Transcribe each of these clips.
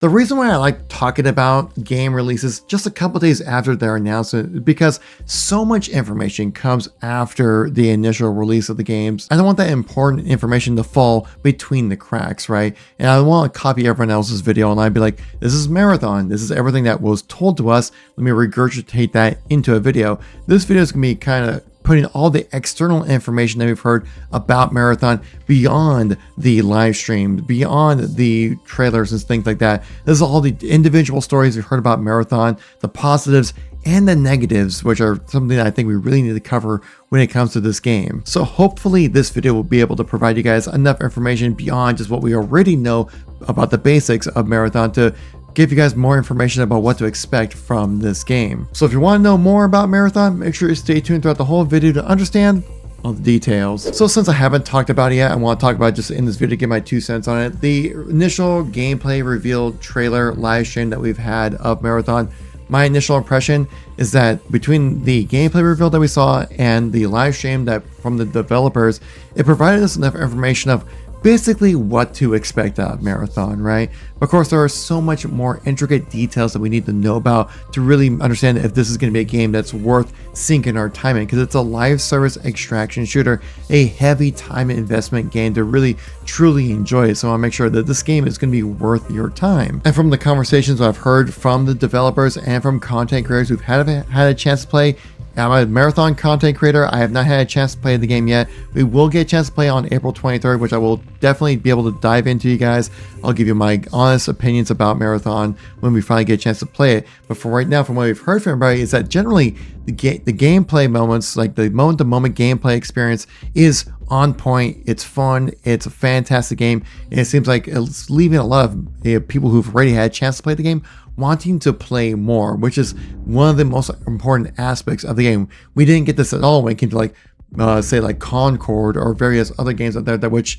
The reason why I like talking about game releases just a couple days after their announcement is because so much information comes after the initial release of the games. I don't want that important information to fall between the cracks, right? And I don't want to copy everyone else's video and I'd be like, this is Marathon, this is everything that was told to us, let me regurgitate that into a video. This video is going to be kind of putting all the external information that we've heard about Marathon beyond the live stream, beyond the trailers and things like that. This is all the individual stories we've heard about Marathon, the positives and the negatives, which are something that I think we really need to cover when it comes to this game. So hopefully this video will be able to provide you guys enough information beyond just what we already know about the basics of Marathon to give you guys more information about what to expect from this game. So if you want to know more about Marathon, make sure you stay tuned throughout the whole video to understand all the details. So since I haven't talked about it yet, I want to talk about it just in this video to get my 2 cents on it. The initial gameplay reveal trailer live stream that we've had of Marathon, my initial impression is that between the gameplay reveal that we saw and the live stream that from the developers, it provided us enough information of basically what to expect out of Marathon, right? Of course, there are so much more intricate details that we need to know about to really understand if this is going to be a game that's worth sinking our time in, because it's a live service extraction shooter, a heavy time investment game to really truly enjoy it. So I want to make sure that this game is going to be worth your time. And from the conversations I've heard from the developers and from content creators who've had a chance to play, I'm a Marathon content creator. I have not had a chance to play the game yet. We will get a chance to play on April 23rd, which I will definitely be able to dive into, you guys. I'll give you my honest opinions about Marathon when we finally get a chance to play it. But for right now, from what we've heard from everybody, is that generally the gameplay moments, like the moment-to-moment gameplay experience, is on point. It's fun. It's a fantastic game. And it seems like it's leaving a lot of people who've already had a chance to play the game wanting to play more, which is one of the most important aspects of the game. We didn't get this at all when it came to like say like Concord or various other games out there that which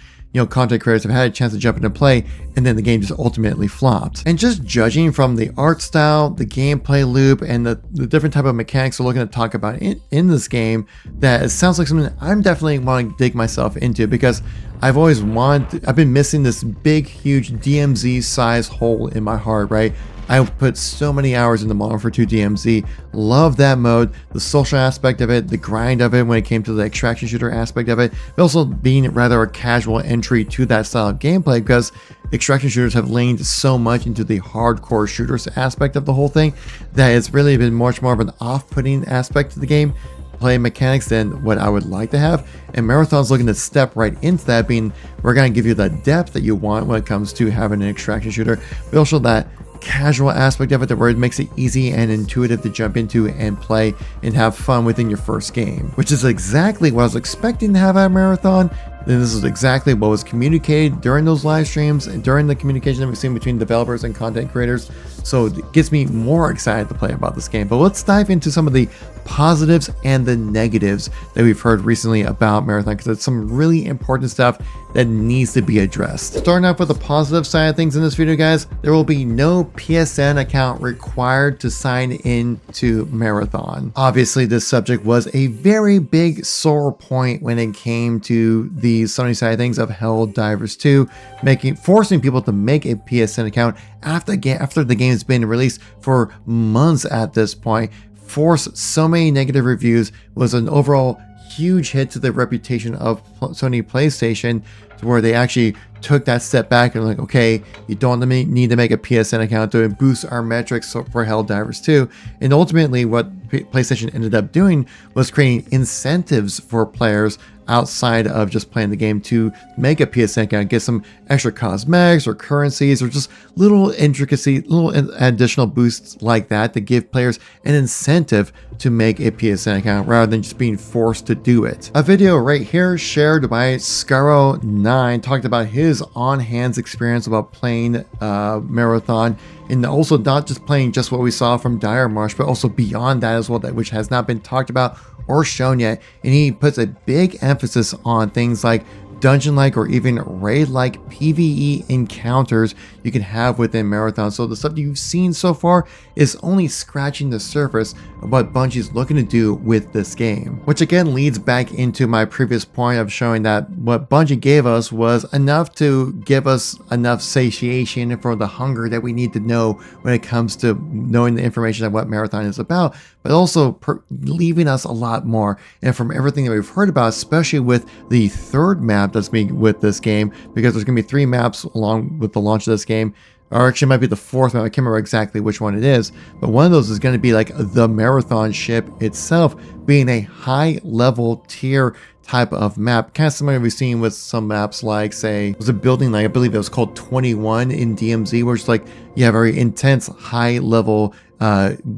content creators have had a chance to jump in and play, and then the game just ultimately flopped. And just judging from the art style, the gameplay loop, and the different type of mechanics we're looking to talk about in this game, that it sounds like something that I'm definitely wanting to dig myself into, because I've been missing this big, huge DMZ size hole in my heart, right? I put so many hours into Modern Warfare 2 DMZ, love that mode, the social aspect of it, the grind of it when it came to the extraction shooter aspect of it, but also being rather a casual entry to that style of gameplay, because extraction shooters have leaned so much into the hardcore shooters aspect of the whole thing that it's really been much more of an off-putting aspect to the game play mechanics than what I would like to have. And Marathon's looking to step right into that, being we're going to give you the depth that you want when it comes to having an extraction shooter, but also that casual aspect of it, that where it makes it easy and intuitive to jump into and play and have fun within your first game, which is exactly what I was expecting to have at Marathon. And this is exactly what was communicated during those live streams and during the communication that we've seen between developers and content creators. So it gets me more excited to play about this game. But let's dive into some of the positives and the negatives that we've heard recently about Marathon, because it's some really important stuff that needs to be addressed. Starting off with the positive side of things in this video, guys, there will be no PSN account required to sign in to Marathon. Obviously, this subject was a very big sore point when it came to the Sony side of things of Helldivers 2, forcing people to make a PSN account after the game's been released for months at this point. Forced so many negative reviews, was an overall huge hit to the reputation of Sony PlayStation, to where they actually took that step back and like, okay, you don't need to make a PSN account to boost our metrics for Helldivers 2. And ultimately what PlayStation ended up doing was creating incentives for players outside of just playing the game to make a PSN account, get some extra cosmetics or currencies or just little additional boosts like that to give players an incentive to make a PSN account rather than just being forced to do it. A video right here shared by Scaro9 talked about his on-hands experience about playing Marathon, and also not just playing just what we saw from Dire Marsh, but also beyond that as well, which has not been talked about or shown yet. And he puts a big emphasis on things like dungeon-like or even raid-like PvE encounters you can have within Marathon. So the stuff you've seen so far is only scratching the surface of what Bungie's looking to do with this game. Which again leads back into my previous point of showing that what Bungie gave us was enough to give us enough satiation for the hunger that we need to know when it comes to knowing the information of what Marathon is about, but also leaving us a lot more. And from everything that we've heard about, especially with the third map that's being with this game, because there's going to be 3 maps along with the launch of this game, or actually it might be the 4th map, I can't remember exactly which one it is, but one of those is going to be like the Marathon ship itself being a high level tier type of map, kind of similar to we've seen with some maps like, say, it was a building, like I believe it was called 21 in DMZ, where it's like, yeah, very intense, high level,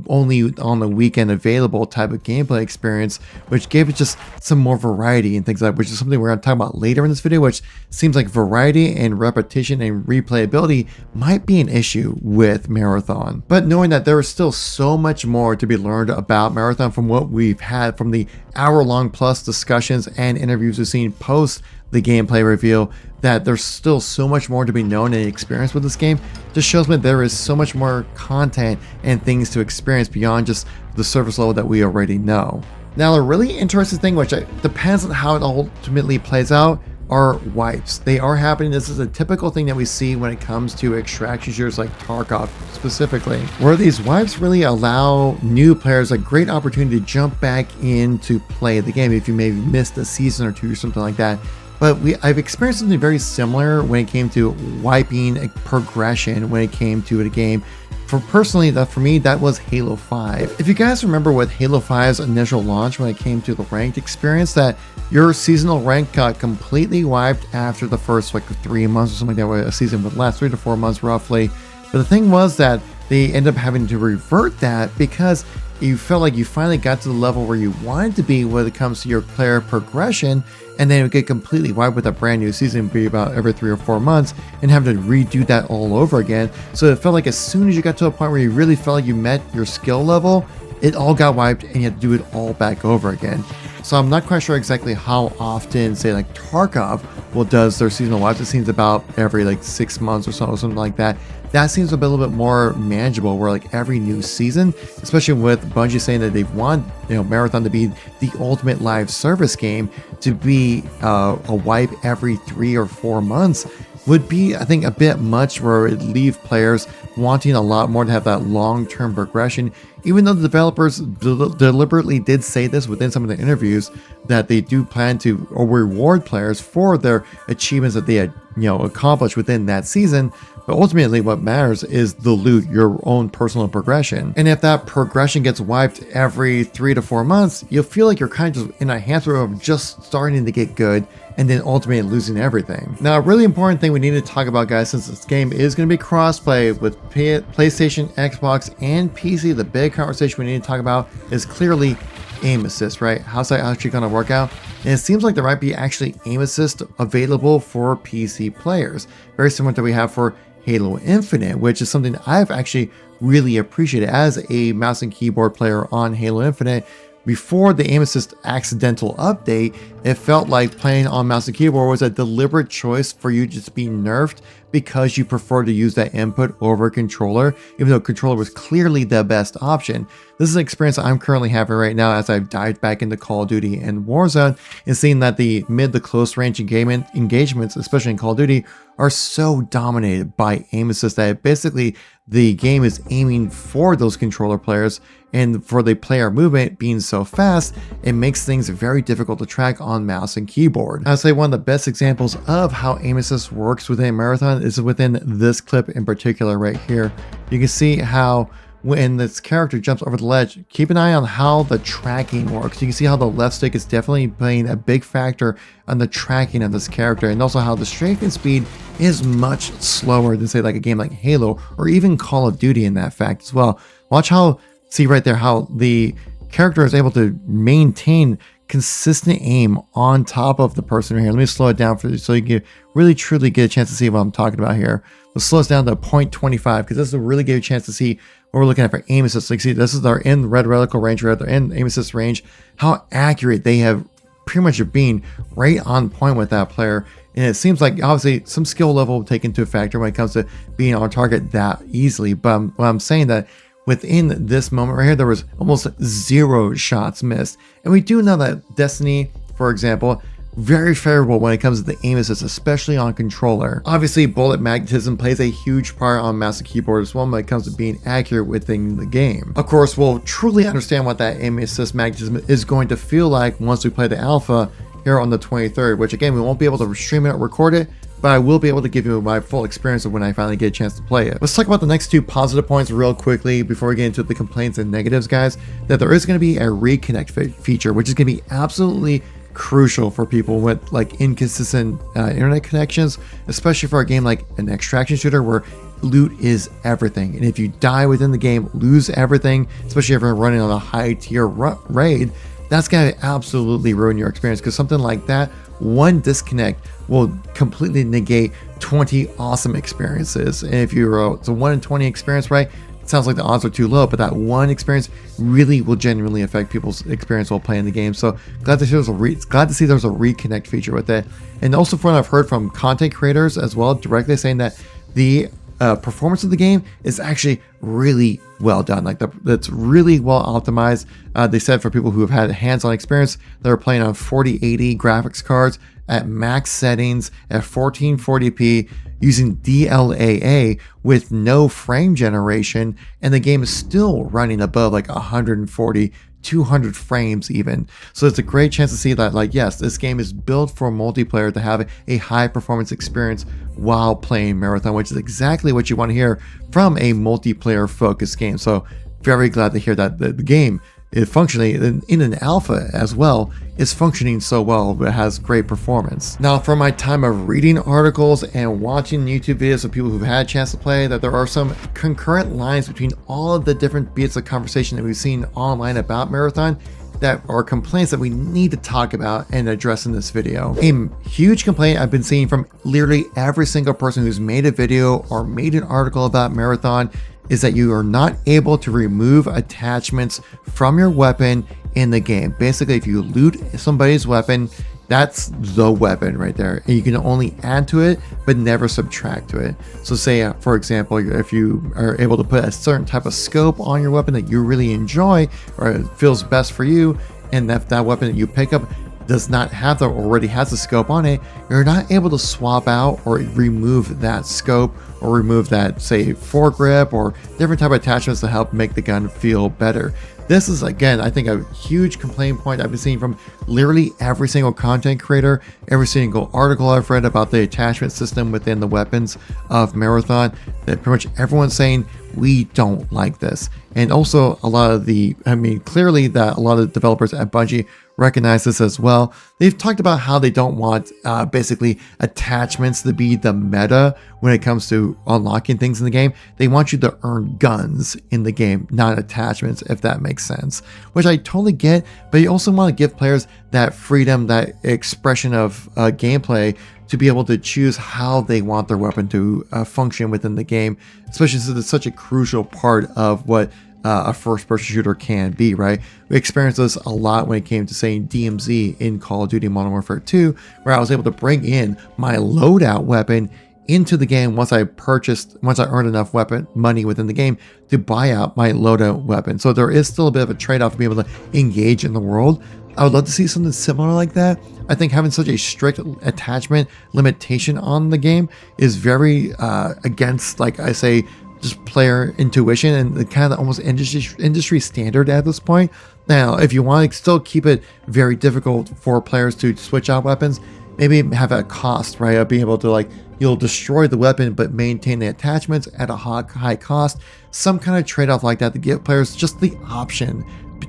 only on the weekend available type of gameplay experience, which gave it just some more variety and things like that, which is something we're going to talk about later in this video, which seems like variety and repetition and replayability might be an issue with Marathon. But knowing that there is still so much more to be learned about Marathon from what we've had from the hour-long plus discussions and interviews we've seen post the gameplay reveal, that there's still so much more to be known and experienced with this game, just shows me there is so much more content and things to experience beyond just the surface level that we already know. Now, a really interesting thing, which depends on how it ultimately plays out, are wipes. They are happening. This is a typical thing that we see when it comes to extraction shooters like Tarkov specifically, where these wipes really allow new players a great opportunity to jump back in to play the game if you maybe missed a season or 2 or something like that. But I've experienced something very similar when it came to wiping a progression when it came to a game. For me, that was Halo 5. If you guys remember with Halo 5's initial launch when it came to the ranked experience, that your seasonal rank got completely wiped after the first like 3 months or something like that, where a season would last 3 to 4 months roughly. But the thing was that they ended up having to revert that because you felt like you finally got to the level where you wanted to be when it comes to your player progression, and then it would get completely wiped with a brand new season, be about every 3 or 4 months, and have to redo that all over again. So it felt like as soon as you got to a point where you really felt like you met your skill level, it all got wiped and you had to do it all back over again. So I'm not quite sure exactly how often, say like Tarkov does their seasonal wipes. It seems about every like 6 months or something like that. That seems to be a little bit more manageable, where like every new season, especially with Bungie saying that they've want Marathon to be the ultimate live service game, to be a wipe every 3 or 4 months would be, I think, a bit much, where it leave players wanting a lot more to have that long-term progression, even though the developers deliberately did say this within some of the interviews, that they do plan to reward players for their achievements that they had accomplished within that season. But ultimately what matters is the loot, your own personal progression. And if that progression gets wiped every 3 to 4 months, you'll feel like you're kind of just in a hamster wheel of just starting to get good and then ultimately losing everything. Now, a really important thing we need to talk about, guys, since this game is going to be crossplay with PlayStation, Xbox, and PC, the big conversation we need to talk about is clearly aim assist, right? How's that actually going to work out? And it seems like there might be actually aim assist available for PC players, very similar to what we have for Halo Infinite, which is something I've actually really appreciated as a mouse and keyboard player on Halo Infinite. Before the aim assist accidental update, it felt like playing on mouse and keyboard was a deliberate choice for you to just be nerfed because you prefer to use that input over a controller, even though controller was clearly the best option. This is an experience I'm currently having right now as I've dived back into Call of Duty and Warzone, and seeing that the mid to close range engagements, especially in Call of Duty, are so dominated by aim assist that basically the game is aiming for those controller players, and for the player movement being so fast, it makes things very difficult to track on mouse and keyboard. I'd say one of the best examples of how aim assist works within Marathon is within this clip in particular right here. You can see how when this character jumps over the ledge, keep an eye on how the tracking works. You can see how the left stick is definitely playing a big factor on the tracking of this character, and also how the strafing speed is much slower than, say, like a game like Halo or even Call of Duty in that fact as well. Watch how, see right there, how the character is able to maintain consistent aim on top of the person right here. Let me slow it down for you so you can really truly get a chance to see what I'm talking about here. Let's slow us down to 0.25 because this will really give you a chance to see what we're looking at for aim assist. Like, see, this is our in red reticle range, right? They're in aim assist range. How accurate they have pretty much been right on point with that player. And it seems like obviously some skill level will take into factor when it comes to being on target that easily. But I'm saying that within this moment right here, there was almost 0 shots missed. And we do know that Destiny, for example, very favorable when it comes to the aim assist, especially on controller. Obviously, bullet magnetism plays a huge part on mouse and keyboard as well when it comes to being accurate within the game. Of course, we'll truly understand what that aim assist magnetism is going to feel like once we play the alpha here on the 23rd, which again, we won't be able to stream it or record it, but I will be able to give you my full experience of when I finally get a chance to play it. Let's talk about the next 2 positive points real quickly before we get into the complaints and negatives, guys. That there is going to be a reconnect feature, which is going to be absolutely crucial for people with like inconsistent internet connections, especially for a game like an extraction shooter where loot is everything. And if you die within the game, lose everything, especially if you're running on a high tier raid, that's going to absolutely ruin your experience, because something like that, one disconnect will completely negate 20 awesome experiences. And if you're it's a 1 in 20 experience, right? It sounds like the odds are too low, but that one experience really will genuinely affect people's experience while playing the game. So glad to see there's a reconnect feature with it. And also from what I've heard from content creators as well, directly saying that the performance of the game is actually really well done. Like that's really well optimized. They said for people who have had hands-on experience, they're playing on 4080 graphics cards at max settings at 1440p using DLAA with no frame generation, and the game is still running above like 140, 200 frames even. So it's a great chance to see that, like, yes, this game is built for multiplayer to have a high performance experience while playing Marathon, which is exactly what you want to hear from a multiplayer focused game. So very glad to hear that the game is functioning in an alpha as well, is functioning so well, but it has great performance. Now, from my time of reading articles and watching YouTube videos of people who've had a chance to play, that there are some concurrent lines between all of the different bits of conversation that we've seen online about Marathon that are complaints that we need to talk about and address in this video. A huge complaint I've been seeing from literally every single person who's made a video or made an article about Marathon is that you are not able to remove attachments from your weapon in the game. Basically, if you loot somebody's weapon, that's the weapon right there, and you can only add to it but never subtract to it. So say for example, if you are able to put a certain type of scope on your weapon that you really enjoy or it feels best for you, and that weapon that you pick up does not have the already has a scope on it, you're not able to swap out or remove that scope or remove that, say, foregrip or different type of attachments to help make the gun feel better. This is, again, I think a huge complaint point I've been seeing from literally every single content creator, every single article I've read about the attachment system within the weapons of Marathon, that pretty much everyone's saying we don't like this. And also a lot of clearly that a lot of the developers at Bungie recognize this as well. They've talked about how they don't want basically attachments to be the meta when it comes to unlocking things in the game. They want you to earn guns in the game, not attachments, if that makes sense, which I totally get. But you also want to give players that freedom, that expression of gameplay, to be able to choose how they want their weapon to function within the game, especially since it's such a crucial part of what a first-person shooter can be, right? We experienced this a lot when it came to saying DMZ in Call of Duty Modern Warfare 2, where I was able to bring in my loadout weapon into the game once I earned enough weapon money within the game to buy out my loadout weapon. So there is still a bit of a trade-off to be able to engage in the world. I would love to see something similar like that. I think having such a strict attachment limitation on the game is very against, like I say, just player intuition and the kind of almost industry standard at this point. Now, if you want to still keep it very difficult for players to switch out weapons, maybe have a cost, right? Of being able to, like, you'll destroy the weapon but maintain the attachments at a high cost. Some kind of trade-off like that to give players just the option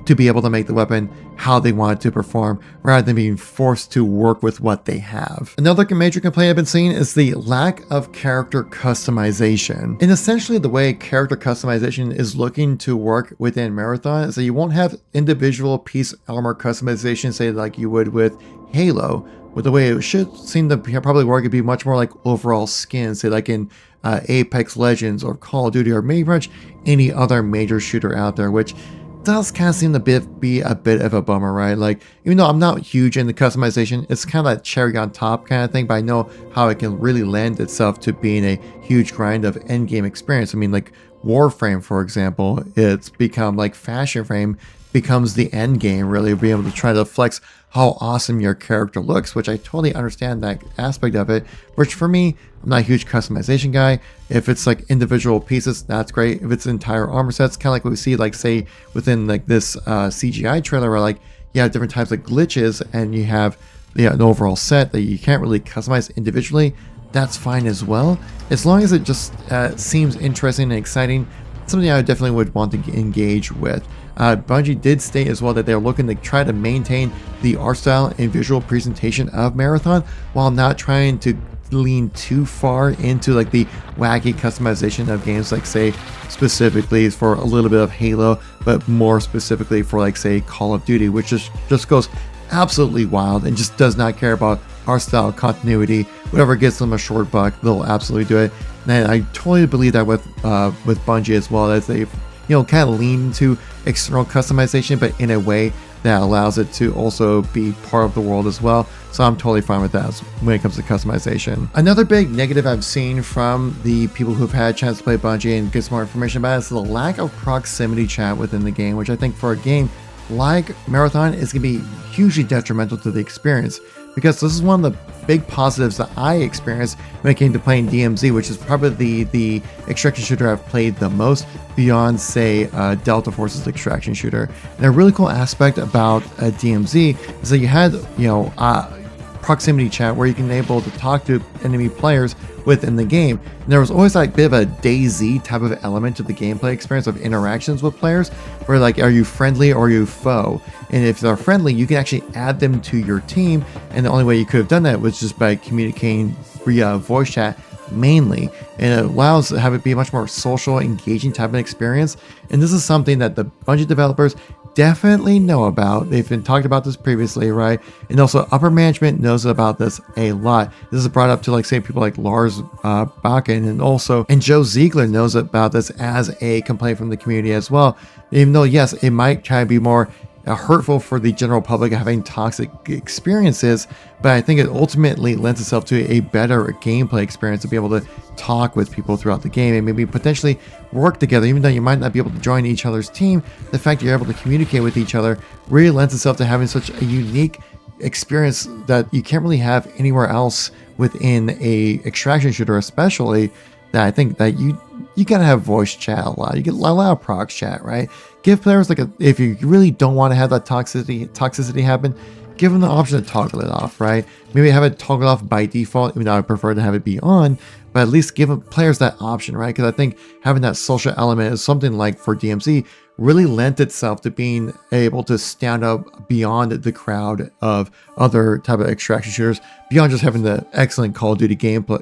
to be able to make the weapon how they want it to perform, rather than being forced to work with what they have. Another major complaint I've been seeing is the lack of character customization. And essentially the way character customization is looking to work within Marathon is that you won't have individual piece armor customization, say like you would with Halo. With the way it should seem to probably work, it'd be much more like overall skin, say like in Apex Legends or Call of Duty or pretty much any other major shooter out there, which does kind of seem to be a bit of a bummer, right? Like, even though I'm not huge into customization, it's kind of that cherry on top kind of thing, but I know how it can really lend itself to being a huge grind of end game experience. I mean, like Warframe, for example, it's become like Fashion Frame becomes the end game, really being able to try to flex how awesome your character looks, which I totally understand that aspect of it, which for me, I'm not a huge customization guy. If it's like individual pieces, that's great. If it's entire armor sets, kind of like what we see, like say within like this CGI trailer, where like you have different types of glitches and you have an overall set that you can't really customize individually, that's fine as well. As long as it just seems interesting and exciting, something I definitely would want to engage with. Bungie did state as well that they're looking to try to maintain the art style and visual presentation of Marathon while not trying to lean too far into like the wacky customization of games, like say specifically for a little bit of Halo, but more specifically for like say Call of Duty, which just goes absolutely wild and just does not care about art style continuity. Whatever gets them a short buck, they'll absolutely do it. And I totally believe that with Bungie as well, as they've kind of lean into external customization, but in a way that allows it to also be part of the world as well. So I'm totally fine with that when it comes to customization. Another big negative I've seen from the people who've had a chance to play Bungie and get some more information about it is the lack of proximity chat within the game, which I think for a game like Marathon is going to be hugely detrimental to the experience, because this is one of the big positives that I experienced when it came to playing DMZ, which is probably the extraction shooter I've played the most beyond, say, Delta Force's extraction shooter. And a really cool aspect about DMZ is that you had, proximity chat where you can able to talk to enemy players within the game. And there was always like a bit of a DayZ type of element to the gameplay experience of interactions with players, where like, are you friendly or are you foe? And if they're friendly, you can actually add them to your team. And the only way you could have done that was just by communicating via voice chat mainly. And it allows to have it be a much more social, engaging type of experience. And this is something that the Bungie developers definitely know about. They've been talked about this previously, right? And also upper management knows about this a lot. This is brought up to like say people like Lars Bakken and Joe Ziegler knows about this as a complaint from the community as well. Even though yes, it might kind of be more hurtful for the general public having toxic experiences, but I think it ultimately lends itself to a better gameplay experience to be able to talk with people throughout the game and maybe potentially work together. Even though you might not be able to join each other's team, the fact that you're able to communicate with each other really lends itself to having such a unique experience that you can't really have anywhere else within a extraction shooter, especially, that I think that you gotta have voice chat a lot. You get a lot of prox chat, right? Give players if you really don't want to have that toxicity happen, give them the option to toggle it off, right? Maybe have it toggle off by default, even though I prefer to have it be on, but at least give players that option, right? Because I think having that social element is something like for DMZ really lent itself to being able to stand up beyond the crowd of other type of extraction shooters, beyond just having the excellent Call of Duty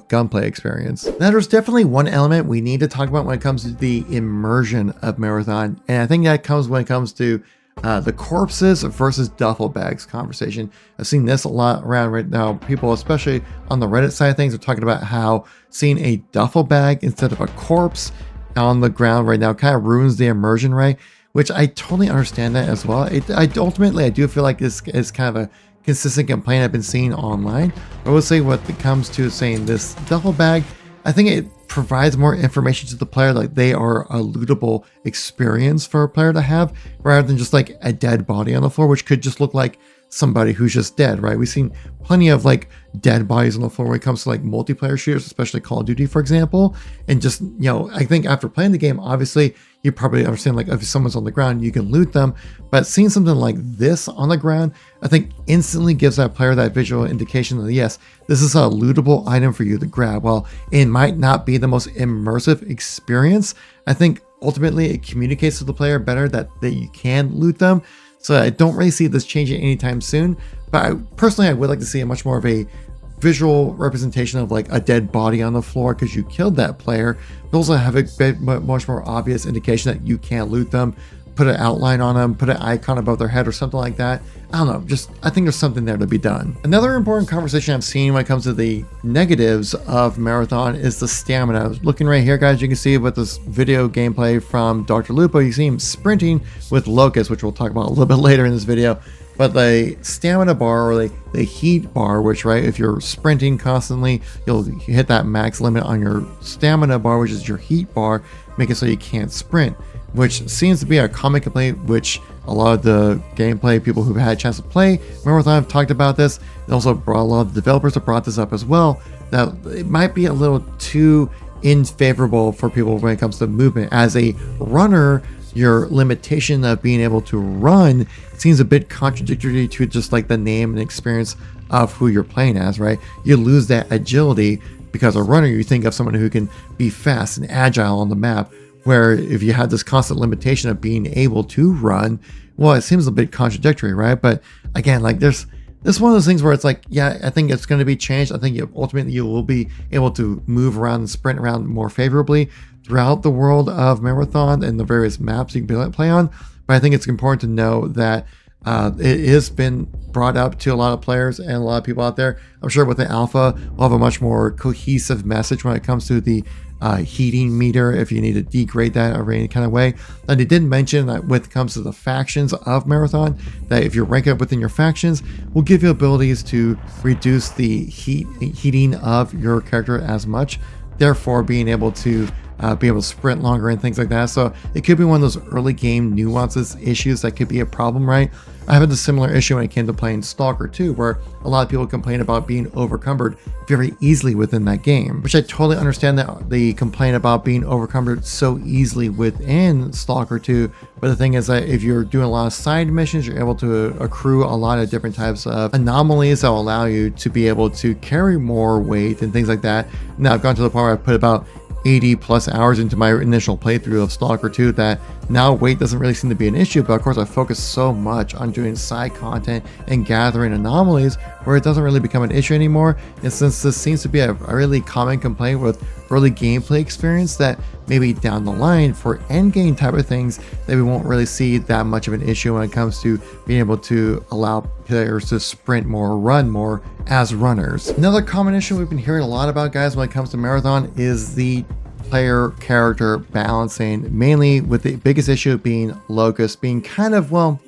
gunplay experience. Now, there's definitely one element we need to talk about when it comes to the immersion of Marathon, and I think that comes when it comes to the corpses versus duffel bags conversation. I've seen this a lot around right now. People, especially on the Reddit side of things, are talking about how seeing a duffel bag instead of a corpse on the ground right now kind of ruins the immersion, right? Which I totally understand that as well. Ultimately, I do feel like this is kind of a consistent complaint I've been seeing online. I will say when it comes to saying this duffel bag, I think it provides more information to the player, like they are a lootable experience for a player to have, rather than just like a dead body on the floor, which could just look like somebody who's just dead, right? We've seen plenty of like dead bodies on the floor when it comes to like multiplayer shooters, especially Call of Duty, for example. And just, I think after playing the game, obviously you probably understand like if someone's on the ground, you can loot them, but seeing something like this on the ground, I think instantly gives that player that visual indication that yes, this is a lootable item for you to grab. While it might not be the most immersive experience, I think ultimately it communicates to the player better that you can loot them. So I don't really see this changing anytime soon, but I would like to see a much more of a visual representation of like a dead body on the floor because you killed that player, but also have a bit much more obvious indication that you can't loot them put an outline on them, put an icon above their head or something like that. I don't know, just I think there's something there to be done. Another important conversation I've seen when it comes to the negatives of Marathon is the stamina. Looking right here, guys, you can see with this video gameplay from Dr. Lupo, you see him sprinting with Locus, which we'll talk about a little bit later in this video. But the stamina bar, or the heat bar, which, right, if you're sprinting constantly, you'll hit that max limit on your stamina bar, which is your heat bar, make it so you can't sprint, which seems to be a common complaint, which a lot of the gameplay people who've had a chance to play Marathon have talked about this. And also a lot of the developers have brought this up as well, that it might be a little too unfavorable for people when it comes to movement. As a runner, your limitation of being able to run seems a bit contradictory to just like the name and experience of who you're playing as, right? You lose that agility because a runner, you think of someone who can be fast and agile on the map, where if you had this constant limitation of being able to run, well, it seems a bit contradictory, right? But again, like this is one of those things where it's like, yeah, I think it's going to be changed. I think ultimately you will be able to move around and sprint around more favorably throughout the world of Marathon and the various maps you can play on. But I think it's important to know that it has been brought up to a lot of players and a lot of people out there. I'm sure with the alpha, we'll have a much more cohesive message when it comes to the heating meter, if you need to degrade that or any kind of way. And they did mention that when it comes to the factions of Marathon, that if you rank up within your factions, will give you abilities to reduce the heating of your character as much, therefore being able to sprint longer and things like that. So it could be one of those early game nuances issues that could be a problem, right? I had a similar issue when it came to playing Stalker 2, where a lot of people complain about being overcumbered very easily within that game, which I totally understand that the complaint about being overcumbered so easily within Stalker 2. But the thing is that if you're doing a lot of side missions, you're able to accrue a lot of different types of anomalies that will allow you to be able to carry more weight and things like that. Now I've gone to the point where I put about 80 plus hours into my initial playthrough of Stalker 2 that now weight doesn't really seem to be an issue, but of course I focus so much on doing side content and gathering anomalies where it doesn't really become an issue anymore. And since this seems to be a really common complaint with early gameplay experience, that maybe down the line for endgame type of things that we won't really see that much of an issue when it comes to being able to allow players to sprint more or run more as runners. Another common issue we've been hearing a lot about, guys, when it comes to Marathon is the player character balancing, mainly with the biggest issue being Locus being kind of, well,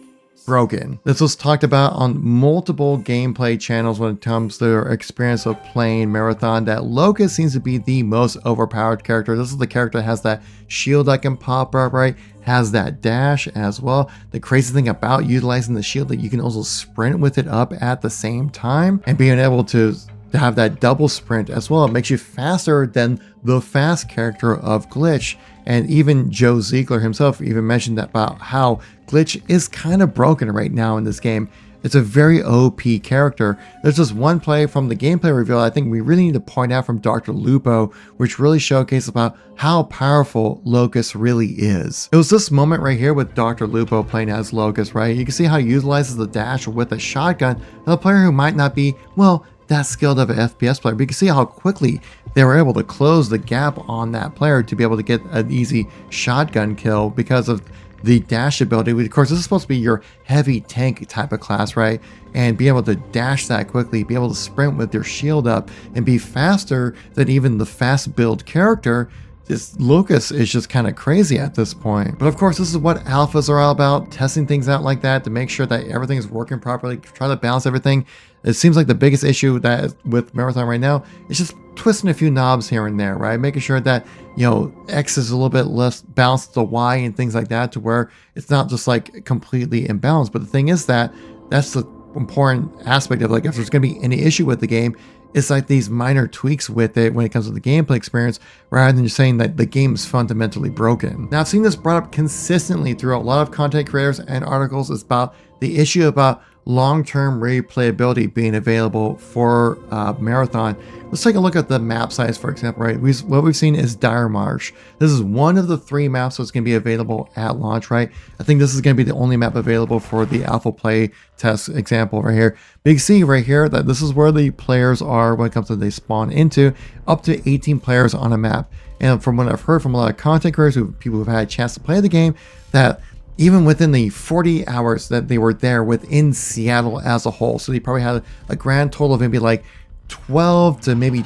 broken. This was talked about on multiple gameplay channels when it comes to their experience of playing Marathon, that Locus seems to be the most overpowered character. This is the character that has that shield that can pop up, right? Has that dash as well. The crazy thing about utilizing the shield, that you can also sprint with it up at the same time, and being able to have that double sprint as well. It makes you faster than the fast character of Glitch. And even Joe Ziegler himself even mentioned that about how Glitch is kind of broken right now in this game. It's a very OP character. There's just one play from the gameplay reveal I think we really need to point out from Dr. Lupo, which really showcases about how powerful Locus really is. It was this moment right here with Dr. Lupo playing as Locus, right? You can see how he utilizes the dash with a shotgun. A player who might not be, well, that skilled of an FPS player, but you can see how quickly they were able to close the gap on that player to be able to get an easy shotgun kill because of the dash ability. Of course, this is supposed to be your heavy tank type of class, right? And be able to dash that quickly, be able to sprint with your shield up, and be faster than even the fast build character. This Locus is just kind of crazy at this point. But of course, this is what alphas are all about, testing things out like that to make sure that everything is working properly, try to balance everything. It seems like the biggest issue that with Marathon right now is just twisting a few knobs here and there, right? Making sure that, you know, X is a little bit less balanced to Y and things like that, to where it's not just like completely imbalanced. But the thing is that that's the important aspect of, like, if there's going to be any issue with the game, it's like these minor tweaks with it when it comes to the gameplay experience, rather than just saying that the game is fundamentally broken. Now, I've seen this brought up consistently throughout a lot of content creators and articles. It's about the issue about long-term replayability being available for Marathon. Let's take a look at the map size, for example, right? What we've seen is Dire Marsh. This is one of the 3 maps that's going to be available at launch, right? I think this is going to be the only map available for the alpha play test example right here. But you can see right here that this is where the players are when it comes to they spawn into, up to 18 players on a map. And from what I've heard from a lot of content creators, people who've had a chance to play the game, that even within the 40 hours that they were there within Seattle as a whole. So they probably had a grand total of maybe like 12 to maybe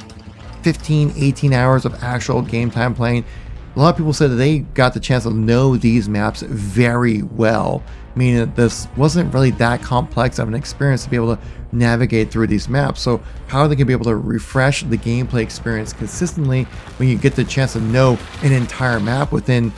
15, 18 hours of actual game time playing. A lot of people said that they got the chance to know these maps very well, meaning that this wasn't really that complex of an experience to be able to navigate through these maps. So how are they going to be able to refresh the gameplay experience consistently when you get the chance to know an entire map within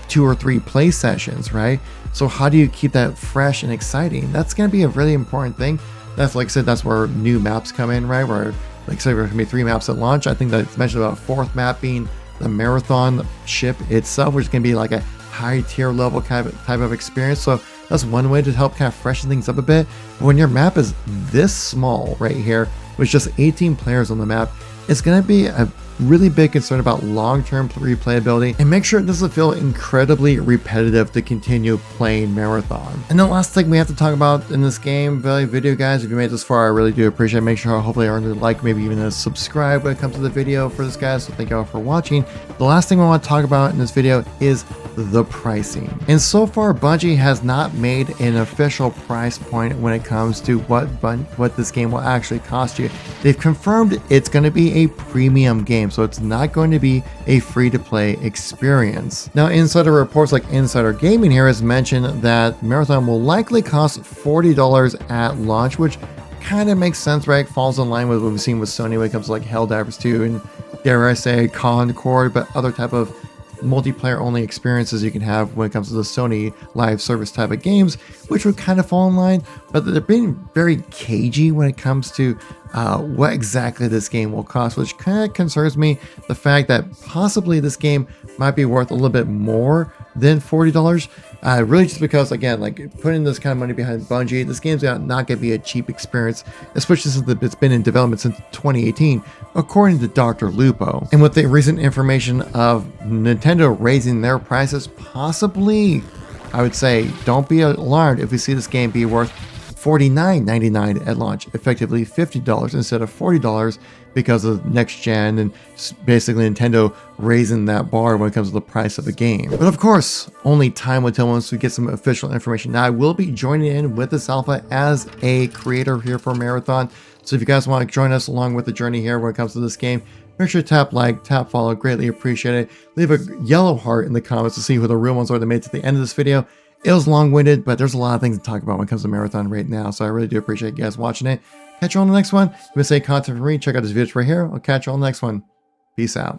2 or 3 play sessions, right? So how do you keep that fresh and exciting? That's going to be a really important thing. That's, like I said, that's where new maps come in, right? Where, like I said, there's going to be 3 maps at launch. I think that's mentioned about a 4th map being the Marathon ship itself, which is going to be like a high tier level type of experience. So that's one way to help kind of freshen things up a bit. But when your map is this small right here, with just 18 players on the map, it's going to be a really big concern about long-term replayability, and make sure it doesn't feel incredibly repetitive to continue playing Marathon. And the last thing we have to talk about in this game, video guys, if you made this far, I really do appreciate it. Make sure hopefully earn a like, maybe even a subscribe when it comes to the video for this, guys. So thank you all for watching. The last thing I want to talk about in this video is the pricing. And so far, Bungie has not made an official price point when it comes to what this game will actually cost you. They've confirmed it's going to be a premium game, so it's not going to be a free-to-play experience. Now, insider reports like Insider Gaming here has mentioned that Marathon will likely cost $40 at launch, which kind of makes sense, right? Falls in line with what we've seen with Sony when it comes to like Helldivers 2 and, dare I say, Concord, but other type of multiplayer only experiences you can have when it comes to the Sony live service type of games, which would kind of fall in line, but they're being very cagey when it comes to what exactly this game will cost, which kind of concerns me. The fact that possibly this game might be worth a little bit more than $40, really just because, again, like putting this kind of money behind Bungie, this game's not going to be a cheap experience, especially since it's been in development since 2018, according to Dr. Lupo. And with the recent information of Nintendo raising their prices, possibly, I would say, don't be alarmed if we see this game be worth $49.99 at launch, effectively $50 instead of $40 because of next gen and basically Nintendo raising that bar when it comes to the price of a game. But of course, only time will tell once we get some official information. Now, I will be joining in with this alpha as a creator here for Marathon. So if you guys want to join us along with the journey here when it comes to this game, make sure to tap like, tap follow, greatly appreciate it. Leave a yellow heart in the comments to see who the real ones are that made it to the end of this video. It was long-winded, but there's a lot of things to talk about when it comes to Marathon right now, so I really do appreciate you guys watching it. Catch you on the next one. If you miss any content from me, check out this video right here. I'll catch you on the next one. Peace out.